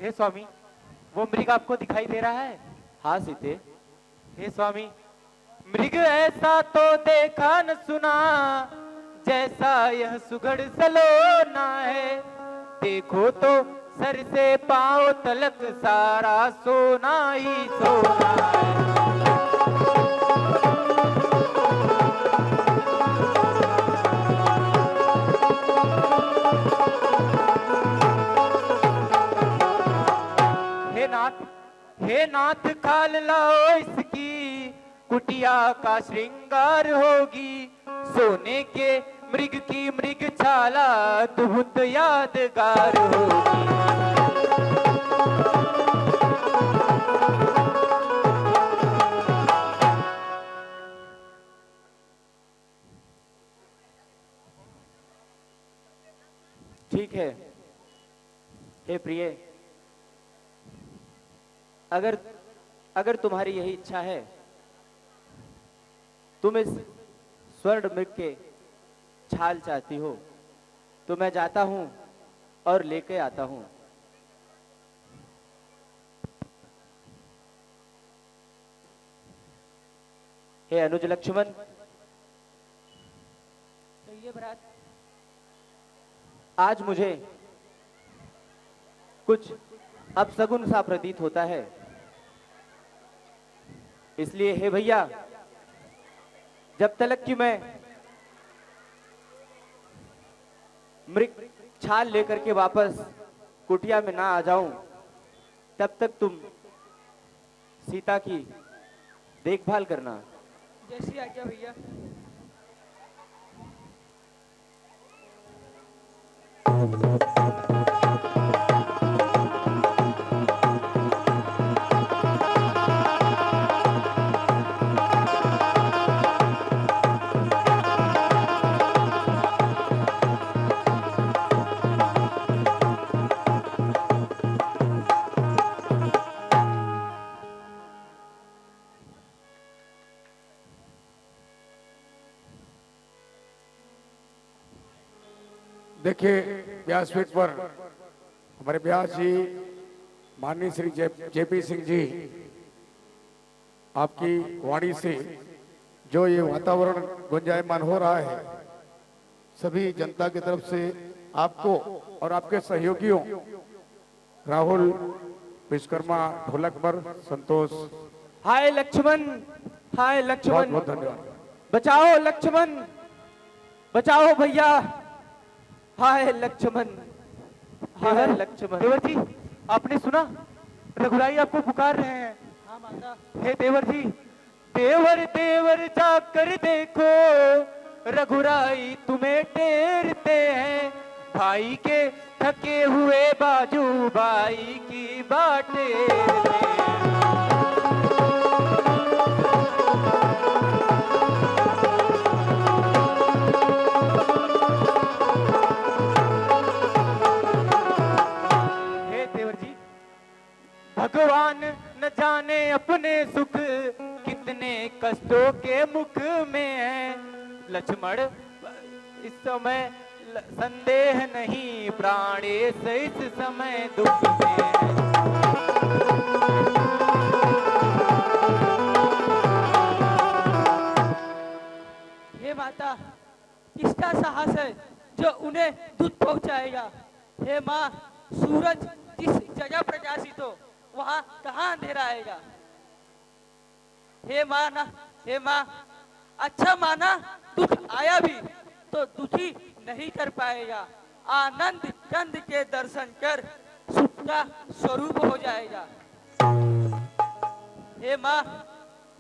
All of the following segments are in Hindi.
हे स्वामी, वो मृग आपको दिखाई दे रहा है? हाँ सीते। हे स्वामी, मृग ऐसा तो देखा न सुना, जैसा यह सुघड़ सलोना है। देखो तो सर से पांव तलक सारा सोना ही सोना है। हे नाथ खाल लाओ इसकी, कुटिया का श्रृंगार होगी। सोने के मृग की मृग छाला अद्भुत यादगार होगी। ठीक है हे प्रिय, अगर तुम्हारी यही इच्छा है, तुम इस स्वर्ण मृग के छाल चाहती हो, तो मैं जाता हूं और लेके आता हूं। हे अनुज लक्ष्मण, आज मुझे कुछ अपशगुन सा प्रतीत होता है, इसलिए हे भैया, जब तक कि मैं मृग छाल लेकर के वापस कुटिया में ना आ जाऊं, तब तक तुम सीता की देखभाल करना। जैसी आज्ञा भैया। देखिए व्यासपीठ पर हमारे व्यास जी माननीय श्री जेपी सिंह जी, आपकी वाणी से जो ये वातावरण गुंजायमान हो रहा है, सभी जनता की तरफ से आपको और आपके सहयोगियों राहुल विश्वकर्मा, ढोलक पर संतोष, हाय लक्ष्मण, हाय बहुत लक्ष्मण, बहुत धन्यवाद। बचाओ लक्ष्मण, बचाओ भैया, हाय लक्ष्मण, हाय लक्ष्मण। देवर जी, आपने सुना? रघुराई आपको पुकार रहे हैं। हाँ माता। हे देवर जी, देवर देवर जाकर देखो, रघुराई तुम्हें टेरते हैं। भाई के थके हुए बाजू भाई की बाटे। भगवान न जाने अपने सुख कितने कष्टों के मुख में है। लक्ष्मण, इस समय संदेह नहीं, प्राणेश इस समय दुख में है। हे माता, किसका साहस है जो उन्हें दूध पहुंचाएगा? हे माँ, सूरज जिस जगह प्रकाशित हो वहां कहाँ अंधेरा आएगा? हे माँ ना, हे माँ, अच्छा माना दुख आया भी तो दुखी नहीं कर पाएगा। आनंद कंद के दर्शन कर सुख का स्वरूप हो जाएगा। हे माँ,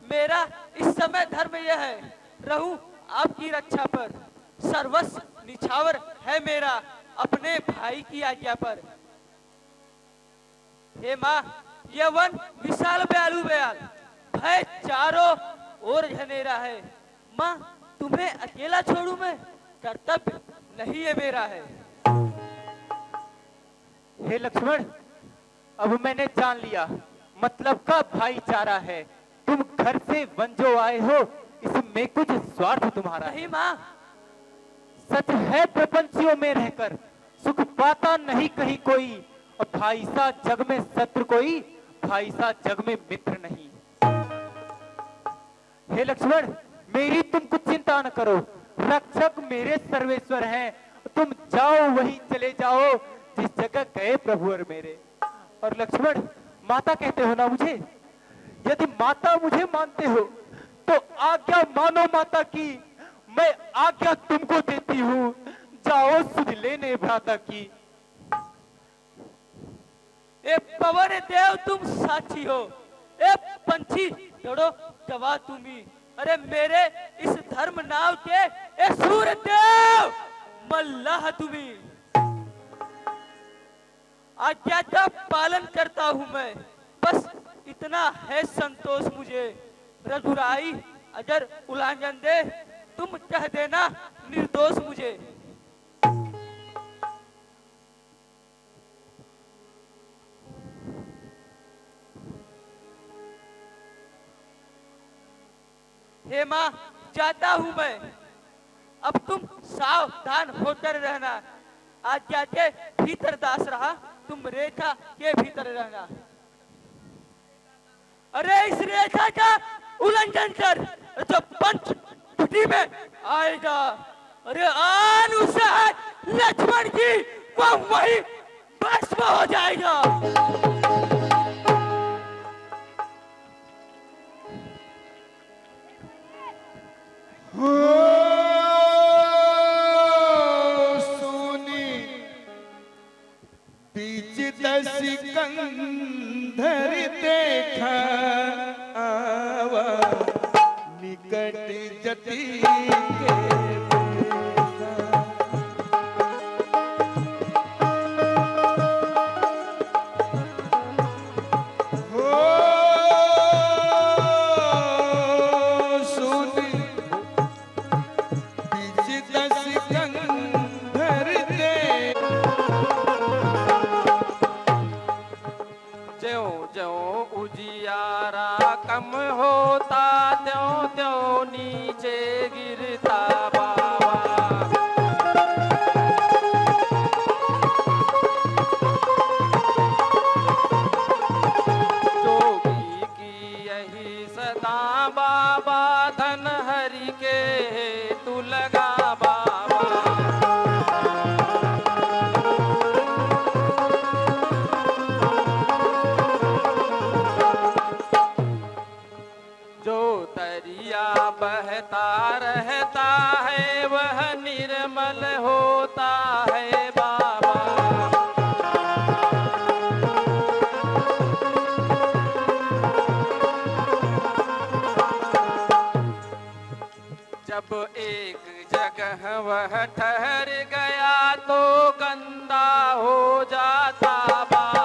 मेरा इस समय धर्म यह है, रहूं आपकी रक्षा पर। सर्वस्व निछावर है मेरा अपने भाई की आज्ञा पर। हे माँ, यह वन विशाल बयालु बयाल, भय चारों ओर घनेरा है। माँ, तुम्हें अकेला छोड़ू मैं, कर्तव्य नहीं है मेरा है। हे लक्ष्मण, अब मैंने जान लिया, मतलब का भाईचारा है। तुम घर से वन जो आए हो, इसमें कुछ स्वार्थ तुम्हारा नहीं माँ, सच है प्रपंचियों में रहकर सुख पाता नहीं कहीं कोई। और भाई सा जग में शत्रु कोई, भाई सा जग में मित्र नहीं। हे लक्ष्मण, मेरी तुम कुछ चिंता न करो, रक्षक मेरे सर्वेश्वर हैं। तुम जाओ, वहीं चले जाओ जिस जगह गए प्रभु और मेरे। और लक्ष्मण, माता कहते हो ना मुझे, यदि माता मुझे मानते हो तो आज्ञा मानो माता की, मैं आज्ञा तुमको देती हूँ, जाओ सुध लेने भ्राता की। ए पवन देव तुम साक्षी हो, ए पंछी दौड़ो जवा तुम्ही, अरे मेरे इस धर्म नाव के ए सूर्य देव मल्लाह तुम्ही। आज्ञा का पालन करता हूं मैं, बस इतना है संतोष मुझे। रघुराई अगर उल्लंघन दे तुम कह देना निर्दोष मुझे। हे माँ, जाता हूं मैं, अब तुम सावधान होकर रहना। आज्ञा के भीतर दास रहा, तुम रेखा के भीतर रहना। अरे इस रेखा का उल्लंघन कर, जो पंच कुटी में आएगा, अरे अनुसार लक्ष्मण की वो वही भस्म हो जाएगा। सोनी बीच दस कंधर देखा आवा, निकट जति के कम होता त्यों त्यों नीचे गिरता बाबा। जोगी की यही सदा बाबा, धन हरि के तू लगा बाबा। जो दरिया बहता रहता है वह निर्मल होता है बाबा। जब एक जगह वह ठहर गया तो गंदा हो जाता बाबा।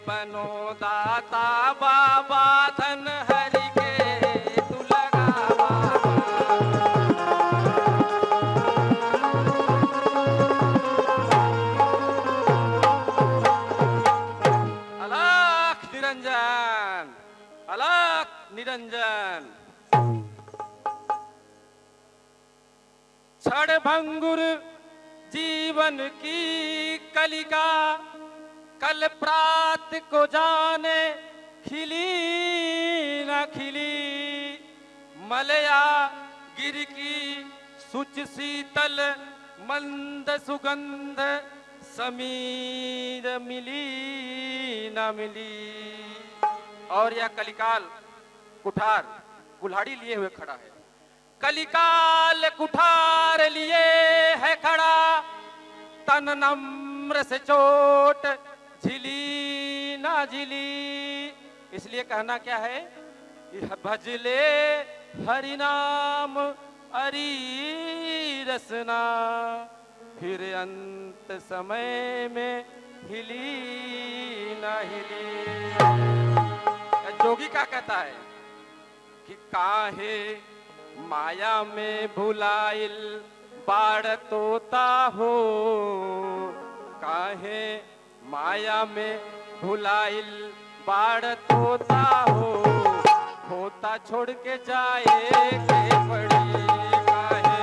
बनो दाता बाबा, धन हरि के तू लगा बाबा। अलख निरंजन, अलख निरंजन। क्षण भंगुर जीवन की कलिका, कल प्रात को जाने खिली न खिली। मलया गिर की सुच शीतल मंद सुगंध, समीर मिली न मिली। और यह कलिकाल कुठार कुल्हाड़ी लिए हुए खड़ा है। कलिकाल कुठार लिए है खड़ा, तन नम्र से चोट झिली ना झिली। इसलिए कहना क्या है, यह भजले हरि नाम हरि रसना, फिर अंत समय में हिली ना हिली। जोगी क्या कहता है कि काहे माया में भुलाइल बाढ़ तोता हो, काहे माया में भुलाइल बाढ़ तोता हो। होता छोड़ के जाए के पड़ी काहे।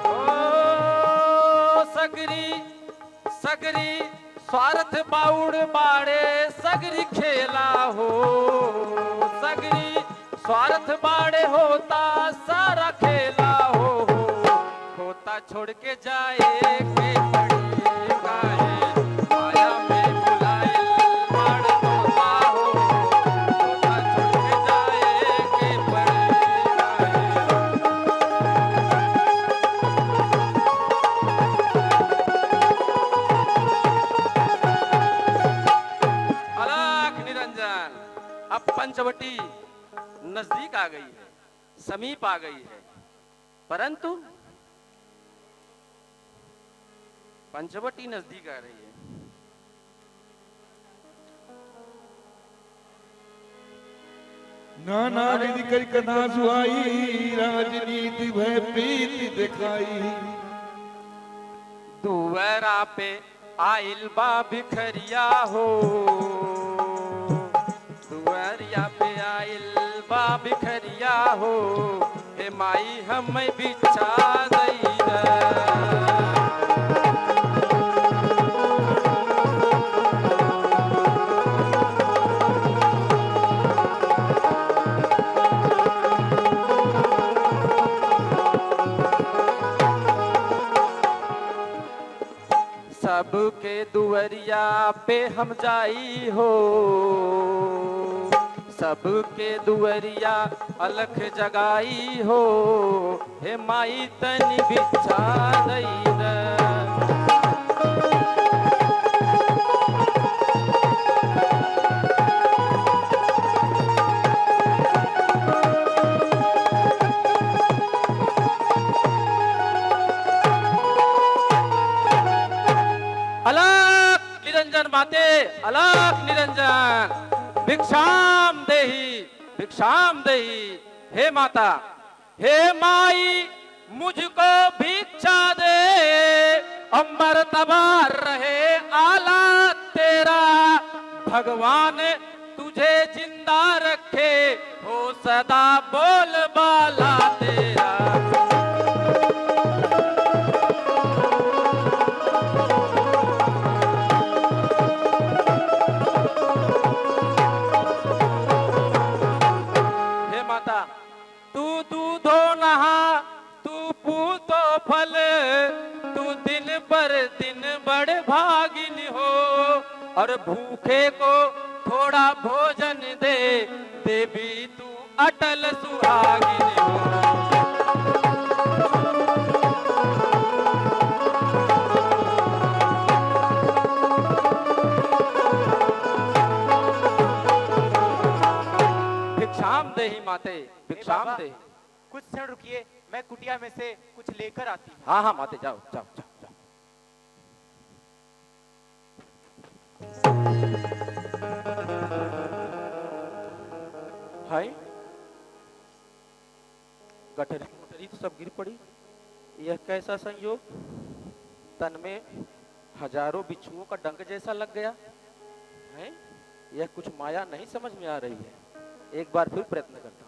ओ सगरी सगरी स्वार्थ बाउड़ बाड़े सगरी खेला हो, सगरी स्वार्थ बाड़े होता सारा खेला हो, होता छोड़ के जाए के पड़ी काहे। माया में भुलाइल बाड़ तोता हो, होता छोड़ के जाए के पड़ी काहे। अलग निरंजन, अब पंचवटी नजदीक आ गई है, समीप आ गई है, परंतु पंचवटी नजदीक आ रही है। नाना विधि कर कथा सुहाई, राजनीति भय प्रीति दिखाई। दुवरा पे आइल बा भिखरिया हो, दुवरिया पे आइल बा भिखरिया हो, हे माई हमें बिछा दई द। सबके दुवरिया पे हम जाई हो, सबके दुवरिया अलख जगाई हो, हे माई तनी बिछा दई द। अलग निरंजन माते, अलग निरंजन, भिक्षाम देही, भिक्षाम देही। हे माता, हे माई मुझको भिक्षा दे, अंबर तबार रहे आला तेरा, भगवान तुझे जिंदा रखे, हो सदा बोल बाला तेरा। तू दूधो नहा, तू पूतो फल, तू दिन पर दिन बड़ भागिन हो, और भूखे को थोड़ा भोजन दे, देवी तू अटल सुहागिन हो। भिक्षाम देही माते, भिक्षाम दे। कुछ क्षण रुकिए, मैं कुटिया में से कुछ लेकर आती हूँ। हाँ हाँ माते, जाओ जाओ जाओ जाओ। हाय, गठरी मुठरी तो सब गिर पड़ी। यह कैसा संयोग, तन में हजारों बिच्छुओं का डंक जैसा लग गया है। यह कुछ माया नहीं समझ में आ रही है। एक बार फिर प्रयत्न करता हूं।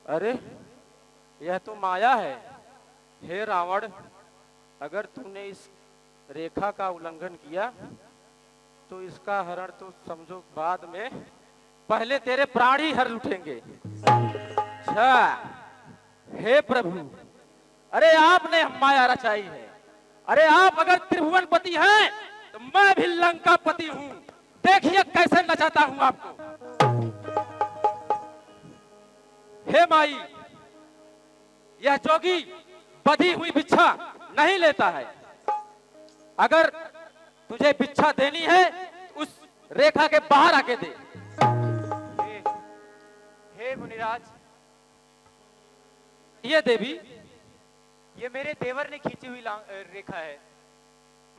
अरे यह तो माया है। हे रावण, अगर तूने इस रेखा का उल्लंघन किया तो इसका हरण तो समझो बाद में, पहले तेरे प्राण ही हर लुटेंगे। अच्छा, हे प्रभु, अरे आपने माया रचाई है। अरे आप अगर त्रिभुवनपति हैं तो मैं भी लंकापति हूं। देखिए कैसे नचाता हूं आपको। हे माई, यह जोगी बधी हुई भिक्षा नहीं लेता है। अगर तुझे भिक्षा देनी है उस रेखा के बाहर आके दे। हे मुनिराज, ये देवी, ये मेरे देवर ने खींची हुई रेखा है।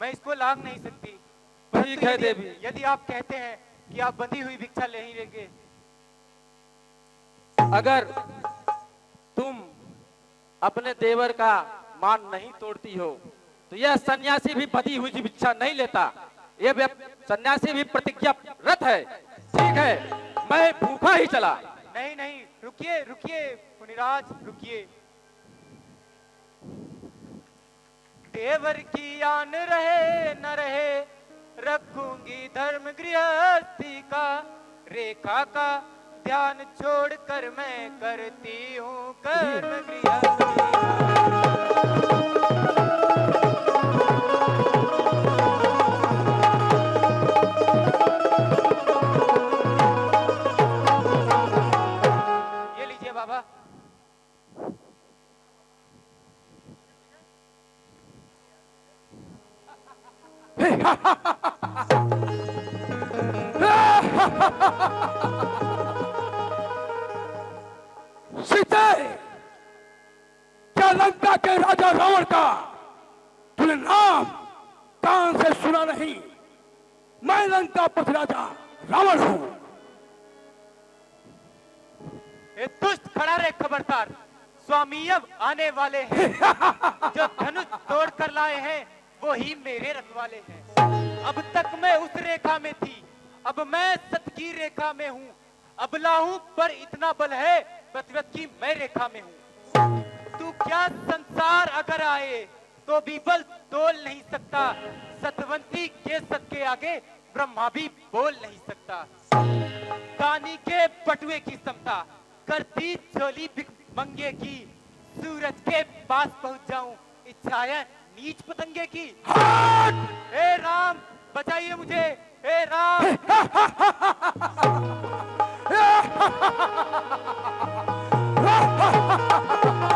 मैं इसको लांग नहीं सकती। ठीक है यदि- देवी। यदि आप कहते हैं कि आप बंधी हुई भिक्षा ले ही लेंगे। अगर तुम अपने देवर का मान नहीं तोड़ती हो तो यह सन्यासी भी बंधी हुई भिक्षा नहीं लेता। यह सन्यासी भी प्रतिज्ञारत है। ठीक है, मैं भूखा ही चला। नहीं नहीं, रुकिए रुकिए मुनिराज, रुकिए। देवर की आन रहे न रहे, रखूंगी धर्म गृहस्थी का। रेखा का ध्यान छोड़कर मैं करती हूँ कर्म गृहस्थी का। ये लीजिए बाबा। सीते, क्या लंका के राजा रावण का तूने नाम कान से सुना नहीं? मैं लंका पति राजा रावण हूं। ये दुष्ट खड़ा रे खबरदार, स्वामी अब आने वाले हैं। जो धनुष तोड़ कर लाए हैं वो ही मेरे रखवाले हैं। अब तक मैं उस रेखा में थी, अब मैं सत्य की रेखा में हूँ। अबला हूँ पर इतना बल है, प्रतिव्रत की मैं रेखा में हूँ। तू क्या संसार अगर आए तो भी बल तोल नहीं सकता। सतवंती के सत के आगे ब्रह्मा भी बोल नहीं सकता। कानी के बटुए की समता करती झोली मंगे की। सूरज के पास पहुंच जाऊं, इच्छाएं नीच पतंगे की। हे राम बचाइए मुझे, हे राम।